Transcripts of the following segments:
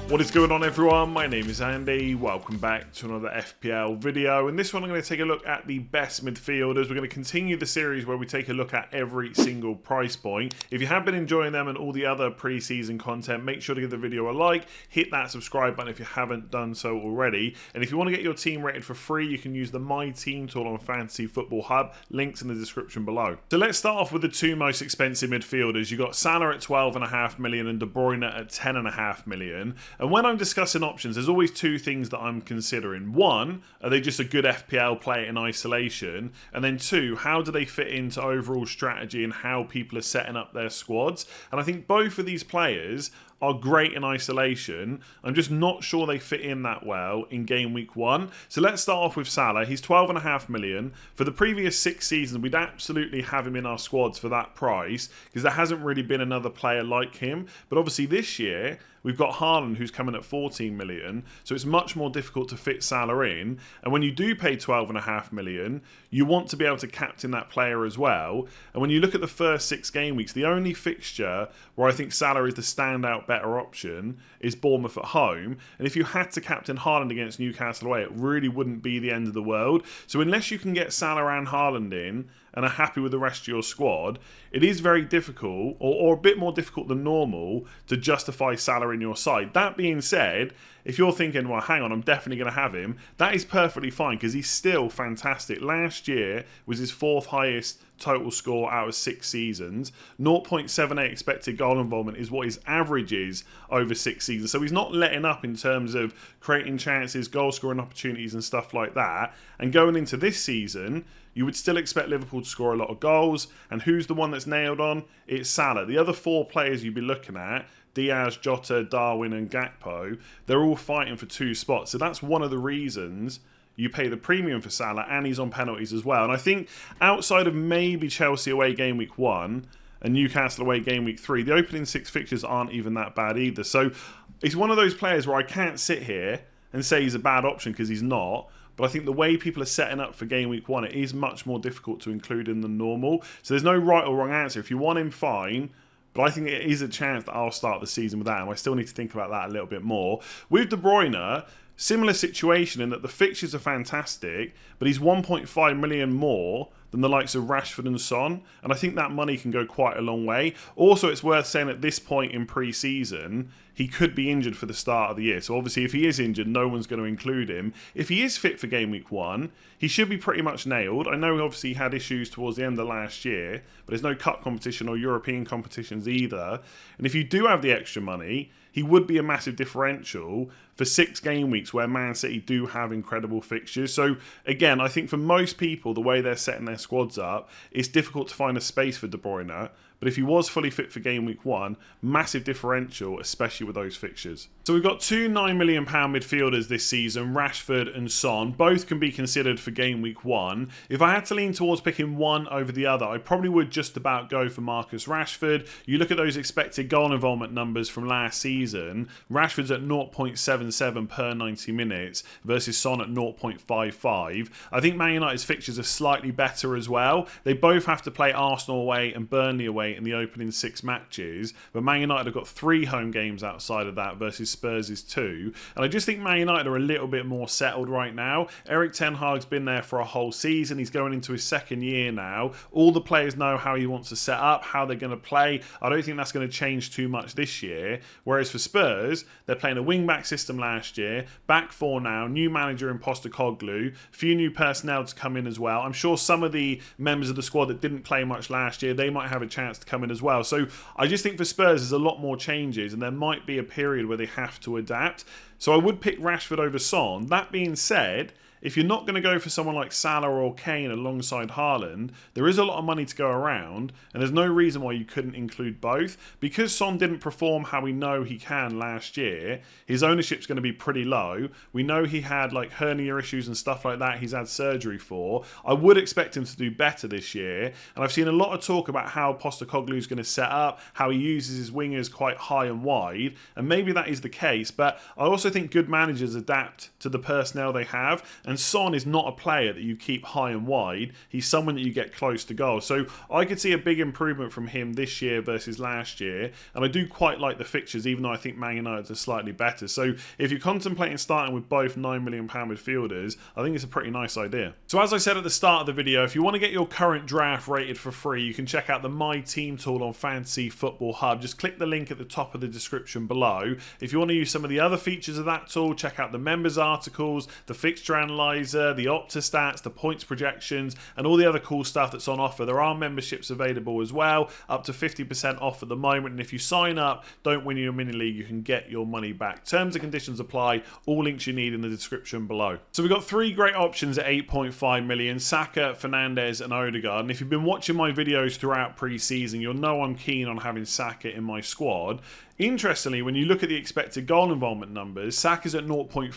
What is going on, everyone? My name is Andy. Welcome back to another FPL video. In this one I'm going to take a look at the best midfielders. We're going to continue the series where we take a look at every single price point. If you have been enjoying them and all the other pre-season content, make sure to give the video a like, hit that subscribe button if you haven't done so already. And if you want to get your team rated for free, you can use the My Team tool on Fantasy Football Hub. Links in the description below. So let's start off with the two most expensive midfielders. You've got Salah at 12.5 million and De Bruyne at 10.5 million. And when I'm discussing options, there's always two things that I'm considering. One, are they just a good FPL player in isolation? And then two, how do they fit into overall strategy and how people are setting up their squads? And I think both of these players are great in isolation. I'm just not sure they fit in that well in game week 1. So let's start off with Salah. He's 12.5 million. For the previous 6 seasons, we'd absolutely have him in our squads for that price because there hasn't really been another player like him. But obviously this year, we've got Haaland who's coming at 14 million. So it's much more difficult to fit Salah in. And when you do pay 12.5 million, you want to be able to captain that player as well. And when you look at the first 6 game weeks, the only fixture where I think Salah is the standout better option is Bournemouth at home. And if you had to captain Haaland against Newcastle away, it really wouldn't be the end of the world. So unless you can get Salah and Haaland in and are happy with the rest of your squad, it is very difficult, or a bit more difficult than normal, to justify Salah in your side. That being said, if you're thinking, well, hang on, I'm definitely going to have him, that is perfectly fine because he's still fantastic. Last year was his 4th highest total score out of 6 seasons. 0.78 expected goal involvement is what his average is over 6 seasons. So he's not letting up in terms of creating chances, goal scoring opportunities and stuff like that. And going into this season, you would still expect Liverpool to score a lot of goals. And who's the one that's nailed on? It's Salah. The other 4 players you'd be looking at, Diaz, Jota, Darwin and Gakpo, they're all fighting for 2 spots. So that's one of the reasons you pay the premium for Salah, and he's on penalties as well. And I think outside of maybe Chelsea away game week 1 and Newcastle away game week 3, the opening 6 fixtures aren't even that bad either. So it's one of those players where I can't sit here and say he's a bad option because he's not. But I think the way people are setting up for game week 1, it is much more difficult to include in than normal. So there's no right or wrong answer. If you want him, fine. But I think it is a chance that I'll start the season without him. I still need to think about that a little bit more. With De Bruyne, similar situation in that the fixtures are fantastic, but he's 1.5 million more than the likes of Rashford and Son, and I think that money can go quite a long way. Also, it's worth saying at this point in pre-season, he could be injured for the start of the year. So obviously if he is injured, no one's going to include him. If he is fit for game week 1, he should be pretty much nailed. I know obviously he had issues towards the end of last year, but there's no cup competition or European competitions either. And if you do have the extra money, he would be a massive differential for 6 game weeks where Man City do have incredible fixtures. So again, I think for most people, the way they're setting their squads up, it's difficult to find a space for De Bruyne. But if he was fully fit for game week 1, massive differential, especially with those fixtures. So we've got 2 £9 million midfielders this season, Rashford and Son. Both can be considered for game week 1. If I had to lean towards picking one over the other, I probably would just about go for Marcus Rashford. You look at those expected goal involvement numbers from last season, Rashford's at 0.77 per 90 minutes versus Son at 0.55. I think Man United's fixtures are slightly better as well. They both have to play Arsenal away and Burnley away in the opening 6 matches, but Man United have got 3 home games outside of that versus Spurs' 2, and I just think Man United are a little bit more settled right now. Erik ten Hag's been there for a whole season. He's going into his 2nd year now. All the players know how he wants to set up, how they're going to play. I don't think that's going to change too much this year, whereas for Spurs, they're playing a wing-back system last year, back 4 now, new manager in Postecoglou, few new personnel to come in as well. I'm sure some of the members of the squad that didn't play much last year, they might have a chance to come in as well. So I just think for Spurs there's a lot more changes and there might be a period where they have to adapt. So I would pick Rashford over Son. That being said, if you're not going to go for someone like Salah or Kane alongside Haaland, there is a lot of money to go around, and there's no reason why you couldn't include both. Because Son didn't perform how we know he can last year, his ownership's going to be pretty low. We know he had like hernia issues and stuff like that he's had surgery for. I would expect him to do better this year, and I've seen a lot of talk about how Postecoglou's going to set up, how he uses his wingers quite high and wide, and maybe that is the case, but I also think good managers adapt to the personnel they have, and And Son is not a player that you keep high and wide. He's someone that you get close to goal. So I could see a big improvement from him this year versus last year. And I do quite like the fixtures, even though I think Man United are slightly better. So if you're contemplating starting with both £9 million midfielders, I think it's a pretty nice idea. So as I said at the start of the video, if you want to get your current draft rated for free, you can check out the My Team tool on Fantasy Football Hub. Just click the link at the top of the description below. If you want to use some of the other features of that tool, check out the members articles, the fixture analyzer, the Opta stats, the points projections, and all the other cool stuff that's on offer. There are memberships available as well, up to 50% off at the moment. And if you sign up, don't win your mini league, you can get your money back. Terms and conditions apply. All links you need in the description below. So we've got three great options at 8.5 million: Saka, Fernandes, and Odegaard. And if you've been watching my videos throughout pre-season, you'll know I'm keen on having Saka in my squad. Interestingly, when you look at the expected goal involvement numbers, Saka's at 0.46,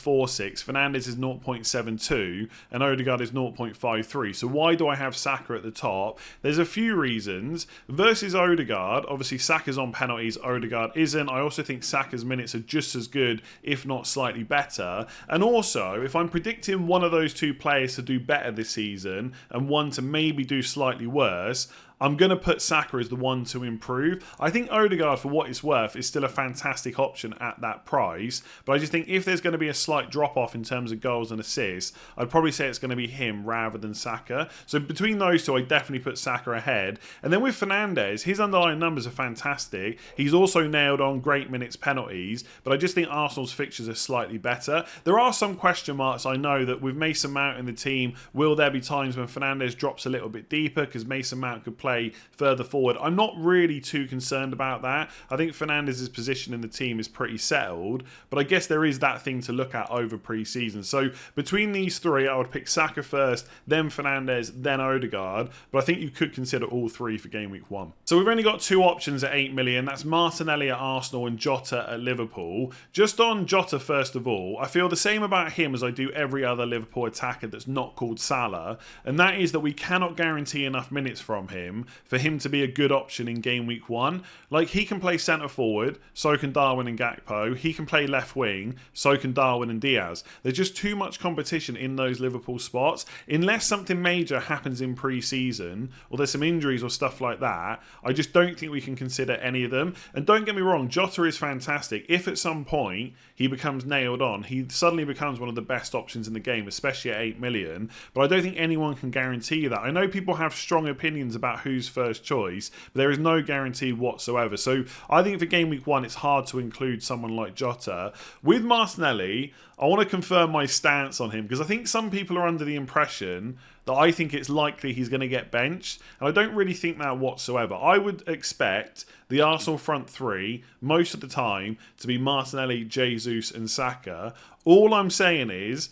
Fernandes is 0.72, and Odegaard is 0.53. So why do I have Saka at the top? There's a few reasons. Versus Odegaard, obviously Saka's on penalties, Odegaard isn't. I also think Saka's minutes are just as good, if not slightly better. And also, if I'm predicting one of those two players to do better this season, and one to maybe do slightly worse, I'm going to put Saka as the one to improve. I think Odegaard, for what it's worth, is still a fantastic option at that price. But I just think if there's going to be a slight drop-off in terms of goals and assists, I'd probably say it's going to be him rather than Saka. So between those two, I definitely put Saka ahead. And then with Fernandes, his underlying numbers are fantastic. He's also nailed on great minutes penalties. But I just think Arsenal's fixtures are slightly better. There are some question marks, I know, that with Mason Mount in the team, will there be times when Fernandes drops a little bit deeper? Because Mason Mount could play further forward. I'm not really too concerned about that. I think Fernandes' position in the team is pretty settled, but I guess there is that thing to look at over pre-season. So between these three, I would pick Saka first, then Fernandes, then Odegaard, but I think you could consider all three for game week 1. So we've only got two options at 8 million. That's Martinelli at Arsenal and Jota at Liverpool. Just on Jota first of all, I feel the same about him as I do every other Liverpool attacker that's not called Salah, and that is that we cannot guarantee enough minutes from him for him to be a good option in game week 1. Like, he can play centre forward, so can Darwin and Gakpo. He can play left wing, so can Darwin and Diaz. There's just too much competition in those Liverpool spots. Unless something major happens in pre-season, or there's some injuries or stuff like that, I just don't think we can consider any of them. And don't get me wrong, Jota is fantastic. If at some point he becomes nailed on, he suddenly becomes one of the best options in the game, especially at 8 million. But I don't think anyone can guarantee that. I know people have strong opinions about who's first choice, but there is no guarantee whatsoever. So I think for game week 1, it's hard to include someone like Jota. With Martinelli, I want to confirm my stance on him, because I think some people are under the impression that I think it's likely he's going to get benched, and I don't really think that whatsoever. I would expect the Arsenal front three, most of the time, to be Martinelli, Jesus and Saka. All I'm saying is,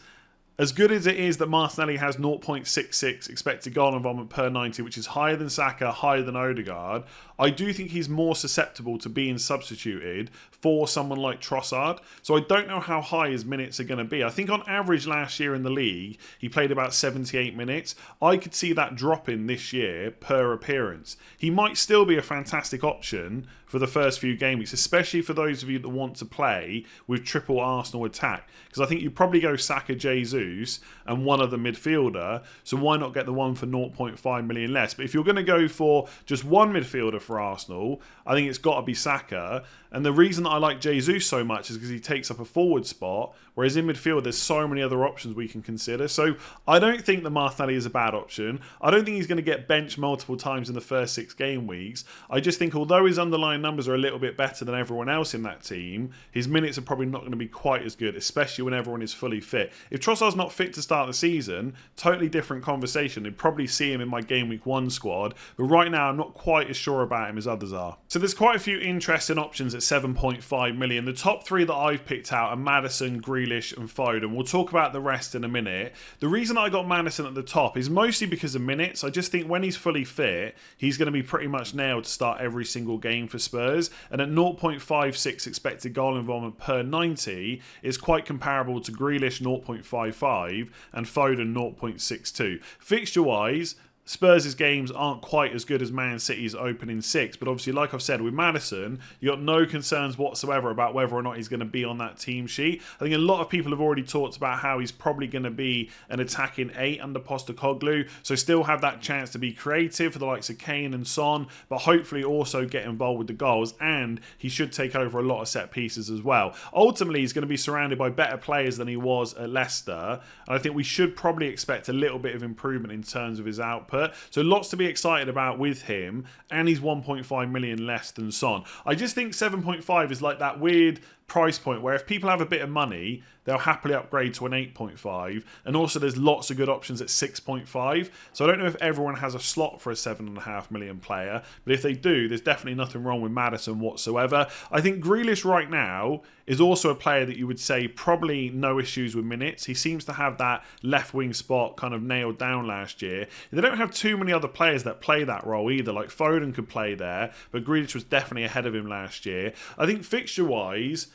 as good as it is that Martinelli has 0.66 expected goal involvement per 90, which is higher than Saka, higher than Odegaard, I do think he's more susceptible to being substituted for someone like Trossard. So I don't know how high his minutes are going to be. I think on average last year in the league, he played about 78 minutes. I could see that dropping this year per appearance. He might still be a fantastic option for the first few game weeks, especially for those of you that want to play with triple Arsenal attack. Because I think you'd probably go Saka, Jesus, and one other midfielder. So why not get the one for 0.5 million less? But if you're going to go for just one midfielder for Arsenal, I think it's got to be Saka. And the reason that I like Jesus so much is because he takes up a forward spot, whereas in midfield there's so many other options we can consider. So I don't think that Martinelli is a bad option. I don't think he's going to get benched multiple times in the first 6 game weeks. I just think although his underlying numbers are a little bit better than everyone else in that team, his minutes are probably not going to be quite as good, especially when everyone is fully fit. If Trossard's not fit to start the season, totally different conversation. You'd probably see him in my game week 1 squad, but right now I'm not quite as sure about him as others are. So there's quite a few interesting options at 7.5 million. The top 3 that I've picked out are Maddison, Grealish and Foden. We'll talk about the rest in a minute. The reason I got Maddison at the top is mostly because of minutes. I just think when he's fully fit, he's going to be pretty much nailed to start every single game for Spurs. And at 0.56 expected goal involvement per 90 is quite comparable to Grealish 0.55 and Foden 0.62. Fixture-wise, Spurs' games aren't quite as good as Man City's opening 6, but obviously, like I've said, with Maddison, you got no concerns whatsoever about whether or not he's going to be on that team sheet. I think a lot of people have already talked about how he's probably going to be an attacking 8 under Postecoglou, so still have that chance to be creative for the likes of Kane and Son, but hopefully also get involved with the goals, and he should take over a lot of set pieces as well. Ultimately, he's going to be surrounded by better players than he was at Leicester, and I think we should probably expect a little bit of improvement in terms of his output. So lots to be excited about with him, and he's 1.5 million less than Son. I just think 7.5 is like that weird price point where if people have a bit of money, they'll happily upgrade to an 8.5, and also there's lots of good options at 6.5. So I don't know if everyone has a slot for a 7.5 million player, but if they do, there's definitely nothing wrong with Maddison whatsoever. I think Grealish right now is also a player that you would say probably no issues with minutes. He seems to have that left wing spot kind of nailed down last year. They don't have too many other players that play that role either. Like Foden could play there, but Grealish was definitely ahead of him last year. I think fixture wise,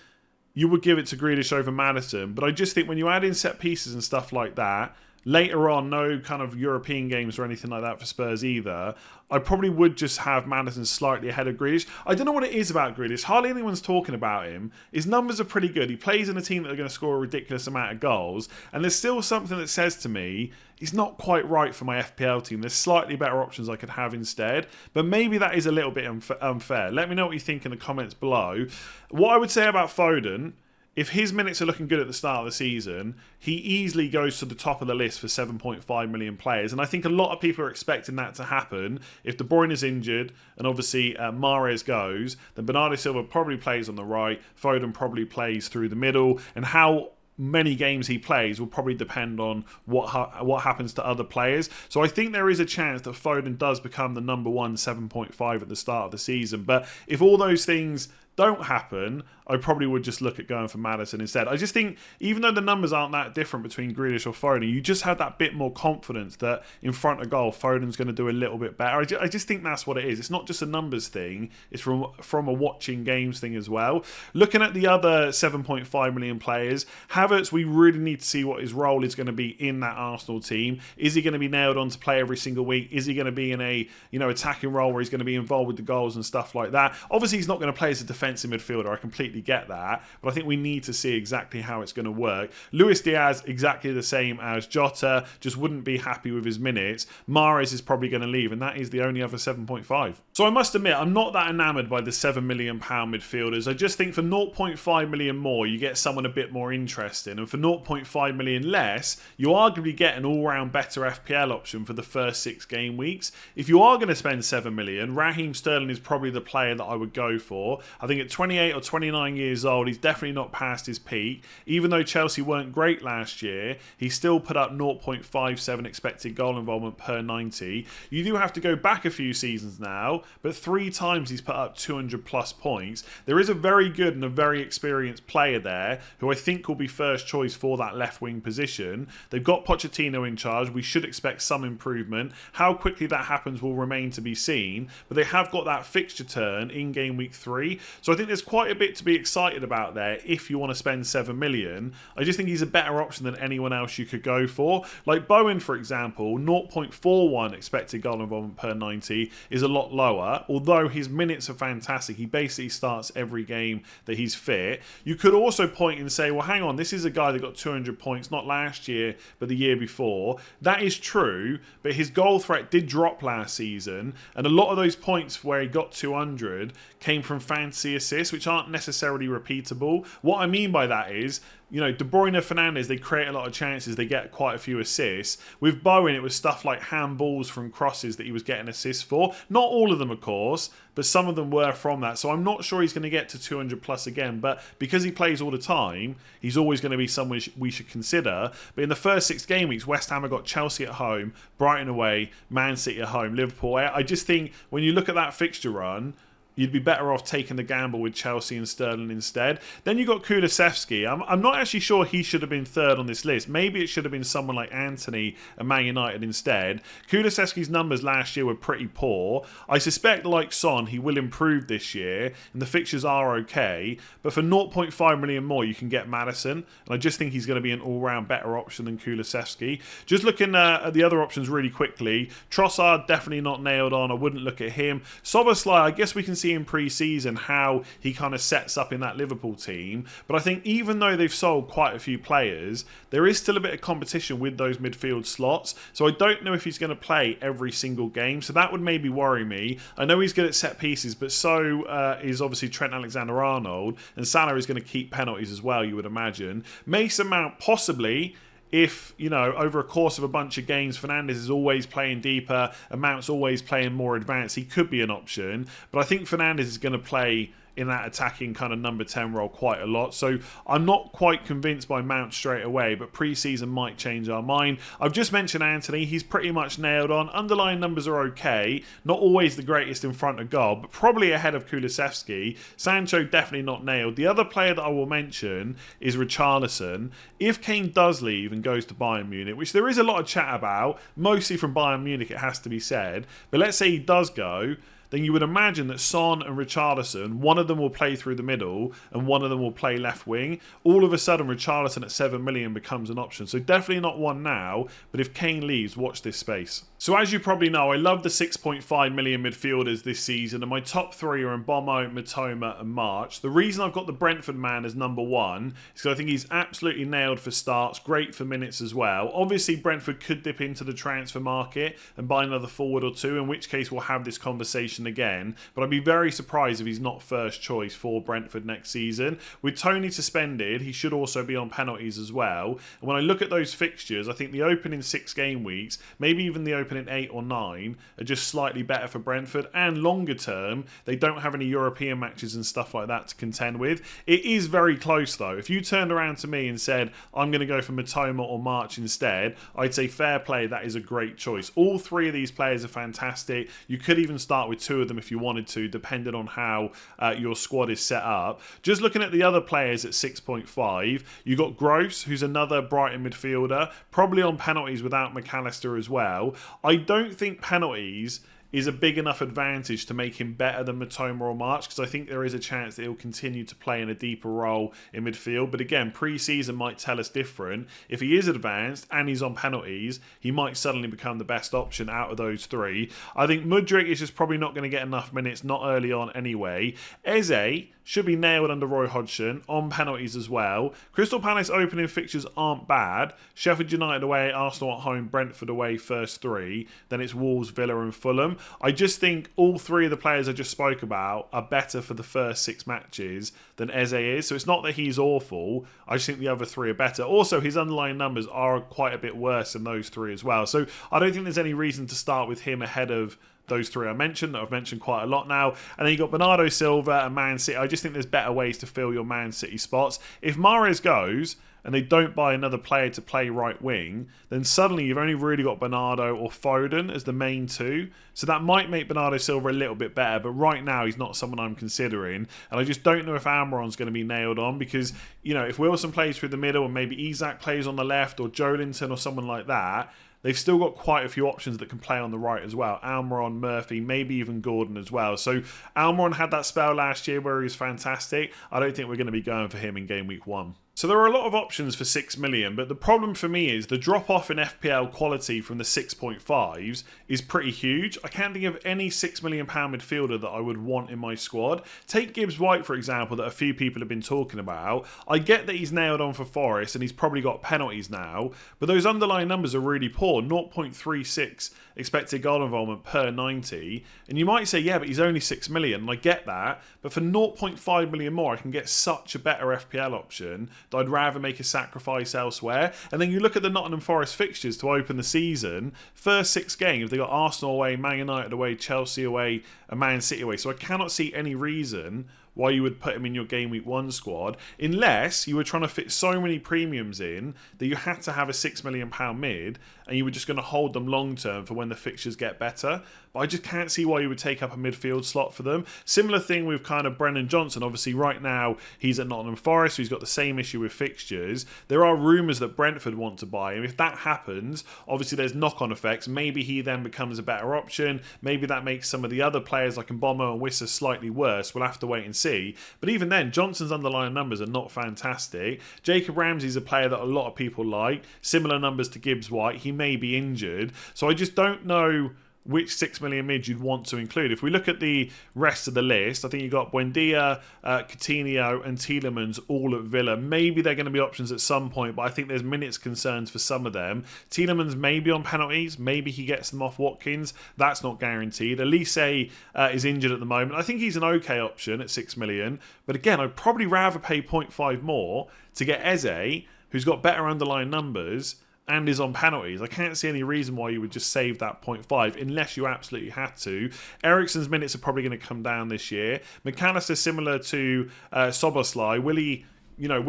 you would give it to Grealish over Maddison, but I just think when you add in set pieces and stuff like that, later on, no kind of European games or anything like that for Spurs either, I probably would just have Maddison slightly ahead of Grealish. I don't know what it is about Grealish. Hardly anyone's talking about him. His numbers are pretty good. He plays in a team that are going to score a ridiculous amount of goals, and there's still something that says to me he's not quite right for my FPL team. There's slightly better options I could have instead, but maybe that is a little bit unfair. Let me know what you think in the comments below. What I would say about Foden, if his minutes are looking good at the start of the season, he easily goes to the top of the list for 7.5 million players. And I think a lot of people are expecting that to happen. If De Bruyne is injured and obviously Mahrez goes, then Bernardo Silva probably plays on the right, Foden probably plays through the middle, and how many games he plays will probably depend on what happens to other players. So I think there is a chance that Foden does become the number one 7.5 at the start of the season. But if all those things don't happen, I probably would just look at going for Maddison instead. I just think, even though the numbers aren't that different between Grealish or Foden, you just have that bit more confidence that in front of goal, Foden's going to do a little bit better. I just think that's what it is. It's not just a numbers thing. It's from a watching games thing as well. Looking at the other 7.5 million players, Havertz, we really need to see what his role is going to be in that Arsenal team. Is he going to be nailed on to play every single week? Is he going to be in a attacking role where he's going to be involved with the goals and stuff like that? Obviously, he's not going to play as a defensive midfielder. I completely get that, but I think we need to see exactly how it's going to work. Luis Diaz, exactly the same as Jota, just wouldn't be happy with his minutes. Mahrez is probably going to leave, and that is the only other 7.5. So I must admit, I'm not that enamoured by the £7 million midfielders. I just think for 0.5 million more, you get someone a bit more interesting, and for 0.5 million less, you arguably get an all-round better FPL option for the first 6 game weeks. If you are going to spend 7 million, Raheem Sterling is probably the player that I would go for. I think at 28 or 29 years old, he's definitely not past his peak. Even though Chelsea weren't great last year, he still put up 0.57 expected goal involvement per 90. You do have to go back a few seasons now, but 3 times he's put up 200 plus points. There is a very good and a very experienced player there who I think will be first choice for that left wing position. They've got Pochettino in charge. We should expect some improvement. How quickly that happens will remain to be seen, but they have got that fixture turn in game week 3. So I think there's quite a bit to be excited about there if you want to spend 7 million. I just think he's a better option than anyone else you could go for. Like Bowen, for example, 0.41 expected goal involvement per 90 is a lot lower, although his minutes are fantastic. He basically starts every game that he's fit. You could also point and say, well, hang on, this is a guy that got 200 points, not last year, but the year before. That is true, but his goal threat did drop last season, and a lot of those points where he got 200 came from fantasy assists, which aren't necessarily repeatable. What I mean by that is, De Bruyne, Fernandes, they create a lot of chances. They get quite a few assists. With Bowen, it was stuff like handballs from crosses that he was getting assists for. Not all of them, of course, but some of them were from that. So I'm not sure he's going to get to 200 plus again. But because he plays all the time, he's always going to be someone we should consider. But in the first 6 game weeks, West Ham have got Chelsea at home, Brighton away, Man City at home, Liverpool. I just think when you look at that fixture run, you'd be better off taking the gamble with Chelsea and Sterling instead. Then you got Kulusevski. I'm not actually sure he should have been third on this list. Maybe it should have been someone like Antony and Man United instead. Kulusevski's numbers last year were pretty poor. I suspect, like Son, he will improve this year, and the fixtures are okay. But for 0.5 million more, you can get Maddison, and I just think he's going to be an all-round better option than Kulusevski. Just looking at the other options really quickly, Trossard definitely not nailed on. I wouldn't look at him. Szoboszlai, I guess we can see in pre-season how he kind of sets up in that Liverpool team. But I think even though they've sold quite a few players, there is still a bit of competition with those midfield slots. So I don't know if he's going to play every single game. So that would maybe worry me. I know he's good at set pieces, but so is obviously Trent Alexander-Arnold. And Salah is going to keep penalties as well, you would imagine. Mason Mount, possibly, if, you know, over a course of a bunch of games, Fernandes is always playing deeper and Mount's always playing more advanced, he could be an option. But I think Fernandes is going to play in that attacking kind of number 10 role quite a lot. So I'm not quite convinced by Mount straight away, but pre-season might change our mind. I've just mentioned Antony. He's pretty much nailed on. Underlying numbers are okay. Not always the greatest in front of goal, but probably ahead of Kulusevski. Sancho definitely not nailed. The other player that I will mention is Richarlison. If Kane does leave and goes to Bayern Munich, which there is a lot of chat about, mostly from Bayern Munich, it has to be said, but let's say he does go, then you would imagine that Son and Richarlison, one of them will play through the middle and one of them will play left wing. All of a sudden, Richarlison at 7 million becomes an option. So definitely not one now, but if Kane leaves, watch this space. So as you probably know, I love the 6.5 million midfielders this season, and my top three are Mbeumo, Mitoma and March. The reason I've got the Brentford man as number one is because I think he's absolutely nailed for starts, great for minutes as well. Obviously, Brentford could dip into the transfer market and buy another forward or two, in which case we'll have this conversation again, but I'd be very surprised if he's not first choice for Brentford next season. With Tony suspended, he should also be on penalties as well. And when I look at those fixtures, I think the opening 6 game weeks, maybe even the opening 8 or 9, are just slightly better for Brentford. And longer term, they don't have any European matches and stuff like that to contend with. It is very close though. If you turned around to me and said, I'm going to go for Mitoma or March instead, I'd say fair play, that is a great choice. All three of these players are fantastic. You could even start with 2 of them if you wanted to, depending on how your squad is set up. Just looking at the other players at 6.5, you got Gross, who's another Brighton midfielder, probably on penalties without McAllister as well. I don't think penalties is a big enough advantage to make him better than Mitoma or March, because I think there is a chance that he'll continue to play in a deeper role in midfield. But again, pre-season might tell us different. If he is advanced and he's on penalties, he might suddenly become the best option out of those 3. I think Mudryk is just probably not going to get enough minutes, not early on anyway. Eze should be nailed under Roy Hodgson, on penalties as well. Crystal Palace opening fixtures aren't bad. Sheffield United away, Arsenal at home, Brentford away first 3. Then it's Wolves, Villa and Fulham. I just think all 3 of the players I just spoke about are better for the first 6 matches than Eze is. So it's not that he's awful. I just think the other 3 are better. Also, his underlying numbers are quite a bit worse than those 3 as well. So I don't think there's any reason to start with him ahead of those 3 I mentioned, that I've mentioned quite a lot now. And then you got Bernardo Silva and Man City. I just think there's better ways to fill your Man City spots. If Mahrez goes and they don't buy another player to play right wing, then suddenly you've only really got Bernardo or Foden as the main 2. So that might make Bernardo Silva a little bit better, but right now he's not someone I'm considering. And I just don't know if Almiron's going to be nailed on, because, you know, if Wilson plays through the middle and maybe Isak plays on the left or Joelinton or someone like that, they've still got quite a few options that can play on the right as well. Almiron, Murphy, maybe even Gordon as well. So Almiron had that spell last year where he was fantastic. I don't think we're going to be going for him in game week 1. So there are a lot of options for 6 million, but the problem for me is the drop-off in FPL quality from the 6.5s is pretty huge. I can't think of any £6 million midfielder that I would want in my squad. Take Gibbs-White, for example, that a few people have been talking about. I get that he's nailed on for Forest and he's probably got penalties now, but those underlying numbers are really poor. 0.36 expected goal involvement per 90. And you might say, yeah, but he's only 6 million, and I get that. But for 0.5 million more, I can get such a better FPL option that I'd rather make a sacrifice elsewhere. And then you look at the Nottingham Forest fixtures to open the season. First 6 games, they got Arsenal away, Man United away, Chelsea away, and Man City away. So I cannot see any reason why you would put him in your Game Week 1 squad, unless you were trying to fit so many premiums in that you had to have a £6 million mid and you were just going to hold them long term for when the fixtures get better. But I just can't see why you would take up a midfield slot for them. Similar thing with kind of Brennan Johnson. Obviously, right now he's at Nottingham Forest, so he's got the same issue with fixtures. There are rumours that Brentford want to buy him. If that happens, obviously there's knock-on effects. Maybe he then becomes a better option. Maybe that makes some of the other players like Mboma and Wissa slightly worse. We'll have to wait and see. But even then, Johnson's underlying numbers are not fantastic. Jacob Ramsey's a player that a lot of people like. Similar numbers to Gibbs White. He may be injured. So I just don't know which 6 million mids you'd want to include. If we look at the rest of the list, I think you've got Buendia, Coutinho and Tielemans all at Villa. Maybe they're going to be options at some point, but I think there's minutes concerns for some of them. Tielemans may be on penalties. Maybe he gets them off Watkins. That's not guaranteed. Elise is injured at the moment. I think he's an okay option at 6 million. But again, I'd probably rather pay 0.5 more to get Eze, who's got better underlying numbers and is on penalties. I can't see any reason why you would just save that 0.5 unless you absolutely had to. Eriksen's minutes are probably going to come down this year. McAllister, similar to Szoboszlai. Will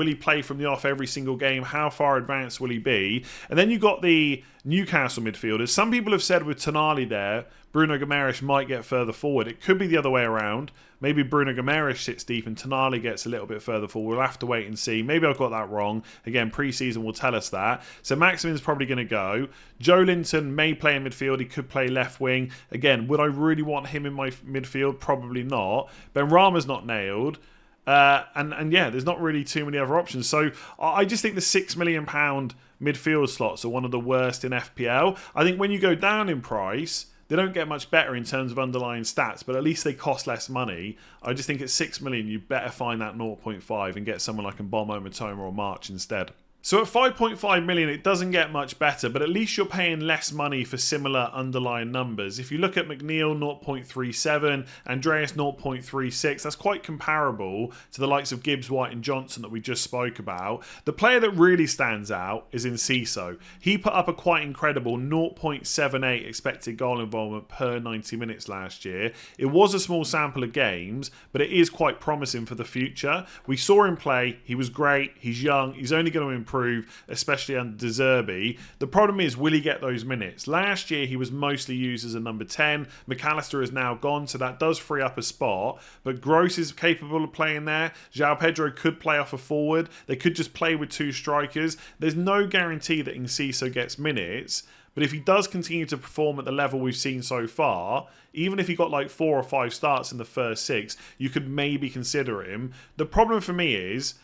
he play from the off every single game? How far advanced will he be? And then you've got the Newcastle midfielders. Some people have said with Tonali there, Bruno Guimaraes might get further forward. It could be the other way around. Maybe Bruno Guimaraes sits deep and Tonali gets a little bit further forward. We'll have to wait and see. Maybe I've got that wrong. Again, pre-season will tell us that. So Maximin's probably going to go. Joe Linton may play in midfield. He could play left wing. Again, would I really want him in my midfield? Probably not. Benrahma's not nailed. And yeah, there's not really too many other options. So I just think the £6 million midfield slots are one of the worst in FPL. I think when you go down in price, they don't get much better in terms of underlying stats, but at least they cost less money. I just think at 6 million, you better find that 0.5 and get someone like Mboma, Matoma or March instead. So at 5.5 million, it doesn't get much better, but at least you're paying less money for similar underlying numbers. If you look at McNeil, 0.37, Andreas, 0.36, that's quite comparable to the likes of Gibbs, White and Johnson that we just spoke about. The player that really stands out is Enciso. He put up a quite incredible 0.78 expected goal involvement per 90 minutes last year. It was a small sample of games, but it is quite promising for the future. We saw him play. He was great. He's young. He's only going to improve, especially under De Zerbi. The problem is, will he get those minutes? Last year, he was mostly used as a number 10. McAllister is now gone, so that does free up a spot. But Gross is capable of playing there. João Pedro could play off a forward. They could just play with two strikers. There's no guarantee that Enciso gets minutes. But if he does continue to perform at the level we've seen so far, even if he got like 4 or 5 starts in the first 6, you could maybe consider him. The problem for me is,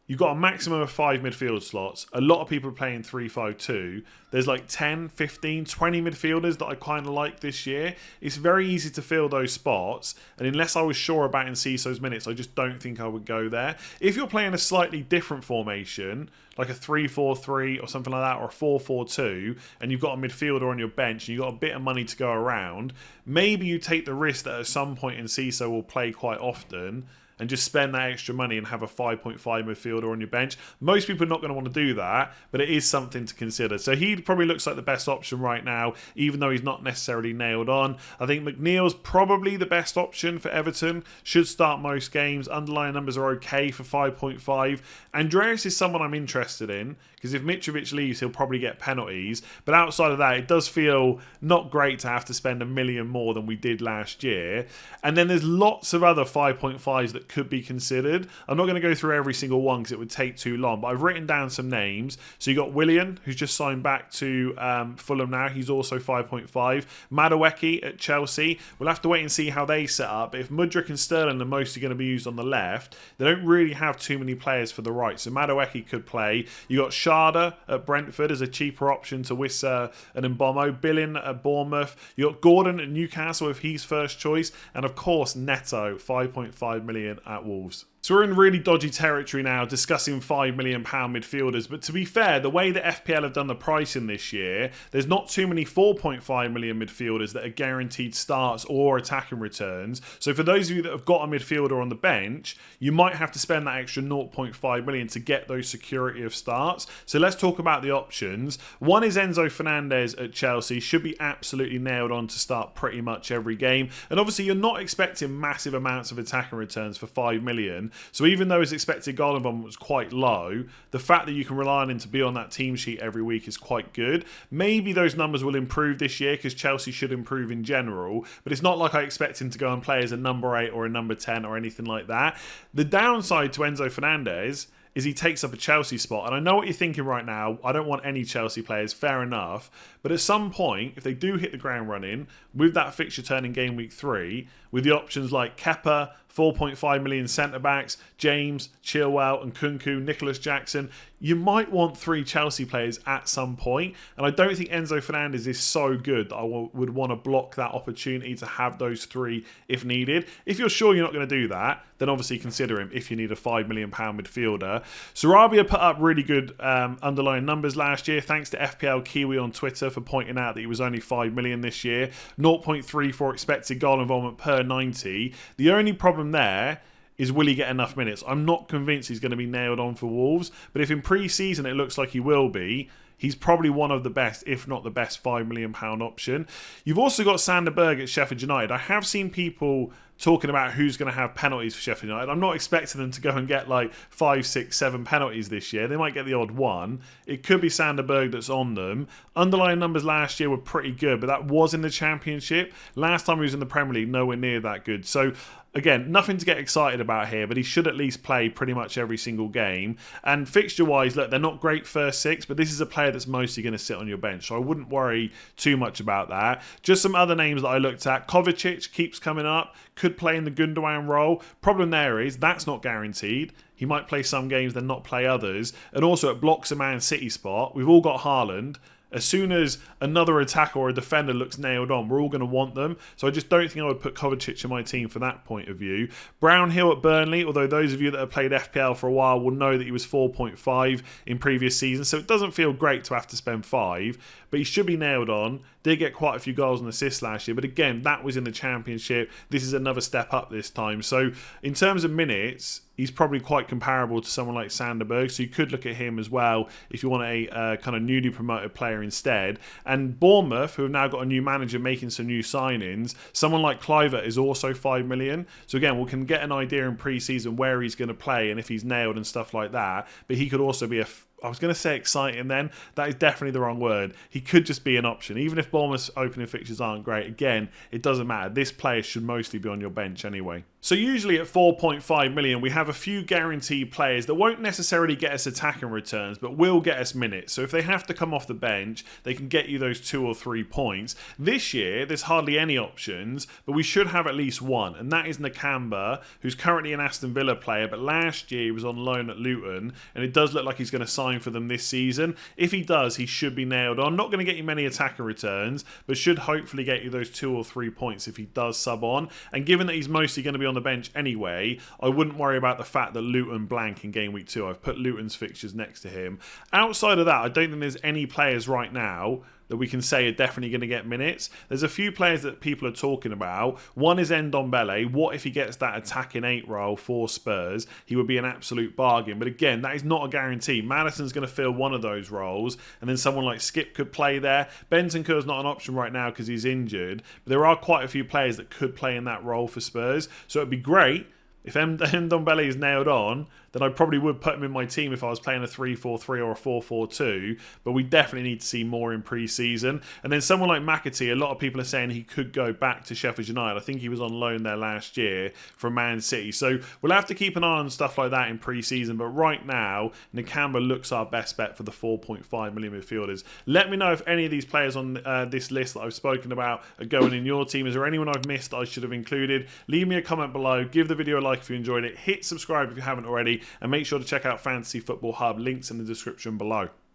you've got a maximum of 5 midfield slots. A lot of people are playing 3-5-2. There's like 10, 15, 20 midfielders that I kind of like this year. It's very easy to fill those spots. And unless I was sure about Enciso's minutes, I just don't think I would go there. If you're playing a slightly different formation, like a 3-4-3 or something like that, or a 4-4-2, and you've got a midfielder on your bench and you've got a bit of money to go around, maybe you take the risk that at some point Enciso will play quite often and just spend that extra money and have a 5.5 midfielder on your bench. Most people are not going to want to do that, but it is something to consider. So he probably looks like the best option right now, even though he's not necessarily nailed on. I think McNeil's probably the best option for Everton. Should start most games. Underlying numbers are okay for 5.5. Andreas is someone I'm interested in, because if Mitrovic leaves, he'll probably get penalties. But outside of that, it does feel not great to have to spend $1 million more than we did last year. And then there's lots of other 5.5s that could be considered. I'm not going to go through every single one because it would take too long, but I've written down some names. So you got Willian, who's just signed back to Fulham now. He's also 5.5. Madueke at Chelsea. We'll have to wait and see how they set up. If Mudryk and Sterling are mostly going to be used on the left, they don't really have too many players for the right. So Madueke could play. You got Sharda at Brentford as a cheaper option to Wissa and Mbommo. Billin at Bournemouth. You got Gordon at Newcastle if he's first choice. And of course, Neto, 5.5 million at Wolves. So we're in really dodgy territory now discussing £5 million midfielders, but to be fair, the way that FPL have done the pricing this year, there's not too many 4.5 million midfielders that are guaranteed starts or attacking returns. So for those of you that have got a midfielder on the bench, you might have to spend that extra 0.5 million to get those security of starts. So let's talk about the options. One is Enzo Fernandez at Chelsea, should be absolutely nailed on to start pretty much every game. And obviously you're not expecting massive amounts of attacking returns for 5 million. So even though his expected goal involvement was quite low, the fact that you can rely on him to be on that team sheet every week is quite good. Maybe those numbers will improve this year because Chelsea should improve in general, but it's not like I expect him to go and play as a number 8 or a number 10 or anything like that. The downside to Enzo Fernandez is he takes up a Chelsea spot. And I know what you're thinking right now. I don't want any Chelsea players, fair enough. But at some point, if they do hit the ground running, with that fixture turn in game week 3, with the options like Kepa, 4.5 million centre-backs, James, Chilwell and Kunku, Nicholas Jackson, you might want 3 Chelsea players at some point. And I don't think Enzo Fernandez is so good that I would want to block that opportunity to have those 3 if needed. If you're sure you're not going to do that, then obviously consider him if you need a £5 million midfielder. Sarabia put up really good underlying numbers last year, thanks to FPL Kiwi on Twitter for pointing out that he was only 5 million this year. 0.34 expected goal involvement per 90. The only problem there is, will he get enough minutes? I'm not convinced he's going to be nailed on for Wolves, but if in pre-season it looks like he will be, he's probably one of the best, if not the best, £5 million option. You've also got Sander Berge at Sheffield United. I have seen people talking about who's going to have penalties for Sheffield United. I'm not expecting them to go and get like 5, 6, 7 penalties this year. They might get the odd one. It could be Sander Berge that's on them. Underlying numbers last year were pretty good, but that was in the Championship. Last time he was in the Premier League, nowhere near that good. So again, nothing to get excited about here, but he should at least play pretty much every single game. And fixture-wise, look, they're not great first 6, but this is a player that's mostly going to sit on your bench, so I wouldn't worry too much about that. Just some other names that I looked at. Kovacic keeps coming up, could play in the Gundogan role. Problem there is, that's not guaranteed. He might play some games, then not play others. And also, it blocks a Man City spot. We've all got Haaland. As soon as another attacker or a defender looks nailed on, we're all going to want them. So I just don't think I would put Kovacic in my team for that point of view. Brownhill at Burnley, although those of you that have played FPL for a while will know that he was 4.5 in previous seasons. So it doesn't feel great to have to spend 5, but he should be nailed on. Did get quite a few goals and assists last year, but again, that was in the Championship. This is another step up this time. So in terms of minutes, he's probably quite comparable to someone like Sander Berge, so you could look at him as well if you want a kind of newly promoted player instead. And Bournemouth, who have now got a new manager making some new signings, someone like Kluivert is also 5 million. So again, we can get an idea in pre-season where he's going to play and if he's nailed and stuff like that. But he could also be I was going to say exciting then. That is definitely the wrong word. He could just be an option. Even if Bournemouth's opening fixtures aren't great, again, it doesn't matter. This player should mostly be on your bench anyway. So usually at 4.5 million, we have a few guaranteed players that won't necessarily get us attacking returns, but will get us minutes. So if they have to come off the bench, they can get you those 2 or 3 points. This year, there's hardly any options, but we should have at least one, and that is Nakamba, who's currently an Aston Villa player, but last year he was on loan at Luton, and it does look like he's going to sign for them this season. If he does, he should be nailed on. Not going to get you many attacker returns, but should hopefully get you those 2 or 3 points if he does sub on. And given that he's mostly going to be on the bench anyway, I wouldn't worry about the fact that Luton blank in game week 2. I've put Luton's fixtures next to him. Outside of that, I don't think there's any players right now that we can say are definitely going to get minutes. There's a few players that people are talking about. One is Ndombele. What if he gets that attacking 8 role for Spurs? He would be an absolute bargain. But again, that is not a guarantee. Maddison's going to fill one of those roles, and then someone like Skip could play there. Bentancur's not an option right now because he's injured, but there are quite a few players that could play in that role for Spurs. So it'd be great if Ndombele is nailed on, then I probably would put him in my team if I was playing a 3-4-3 or a 4-4-2. But we definitely need to see more in pre-season. And then someone like McAtee, a lot of people are saying he could go back to Sheffield United. I think he was on loan there last year from Man City. So we'll have to keep an eye on stuff like that in pre-season. But right now, Nakamba looks our best bet for the 4.5 million midfielders. Let me know if any of these players on this list that I've spoken about are going in your team. Is there anyone I've missed that I should have included? Leave me a comment below. Give the video a like if you enjoyed it. Hit subscribe if you haven't already. And make sure to check out Fantasy Football Hub. Links in the description below.